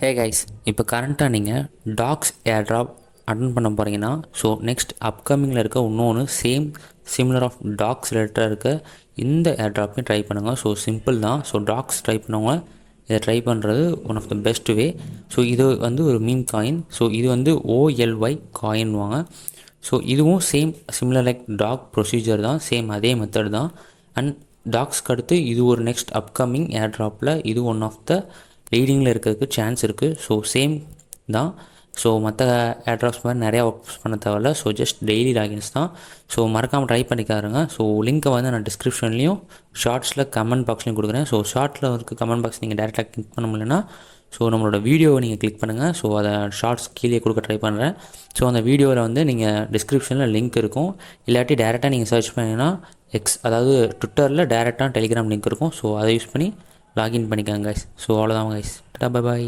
Hey guys, இப்போ கரண்ட்டாக நீங்கள் டாக்ஸ் ஏர்ட்ராப் அட்டன் பண்ண போகிறீங்கன்னா, ஸோ நெக்ஸ்ட் அப்கமிங்கில் இருக்க இன்னொன்று சிமிலர் ஆஃப் டாக்ஸ் ரிலேட்டடாக இருக்க இந்த ஏர்ட்ராப்பையும் ட்ரை பண்ணுங்கள். ஸோ சிம்பிள் தான். ஸோ டாக்ஸ் ட்ரை பண்ணவங்க இதை ட்ரை பண்ணுறது one of the best way. So இது வந்து ஒரு மீம் காயின். ஸோ இது வந்து OLY காயின்வாங்க. ஸோ இதுவும் சிமிலர் லைக் டாக் ப்ரொசீஜர் தான், சேம் அதே மெத்தட் தான். அண்ட் டாக்ஸ்க்கு அடுத்து இது ஒரு நெக்ஸ்ட் அப்கமிங் ஏர்ட்ராப்பில் இது ஒன் ஆஃப் த லீடிங்கில் இருக்கிறதுக்கு சான்ஸ் இருக்குது. ஸோ சேம் தான். ஸோ மற்ற ஏர்ட்ராப்ஸ் மாதிரி நிறையா ஒர்க்ஸ் பண்ண தேவையில்ல. ஸோ ஜஸ்ட் டெய்லி லாகின்ஸ் தான். ஸோ மறக்காமல் ட்ரை பண்ணிக்காருங்க. ஸோ லிங்க்கை வந்து நான் டிஸ்கிரிப்ஷன்லேயும் ஷார்ட்ஸில் கமெண்ட் பாக்ஸ்லையும் கொடுக்குறேன். ஸோ ஷார்ட்டில் இருக்க கமெண்ட் பாக்ஸ் நீங்கள் டேரெக்டாக கிளிக் பண்ண முடியலன்னா ஸோ நம்மளோட வீடியோவை நீங்கள் கிளிக் பண்ணுங்கள். ஸோ அதை ஷார்ட்ஸ் கீழே கொடுக்க ட்ரை பண்ணுறேன். ஸோ அந்த வீடியோவில் வந்து நீங்கள் டிஸ்கிரிப்ஷனில் லிங்க் இருக்கும். இல்லாட்டி டேரெக்டாக நீங்கள் சர்ச் பண்ணிங்கன்னா அதாவது ட்விட்டரில் டேரெக்டாக டெலிகிராம் லிங்க் இருக்கும். ஸோ அதை யூஸ் பண்ணி லாகின் பண்ணிக்கோங்க கைஸ். ஸோ அவ்வளோதான் கைஸ். Tata, bye bye.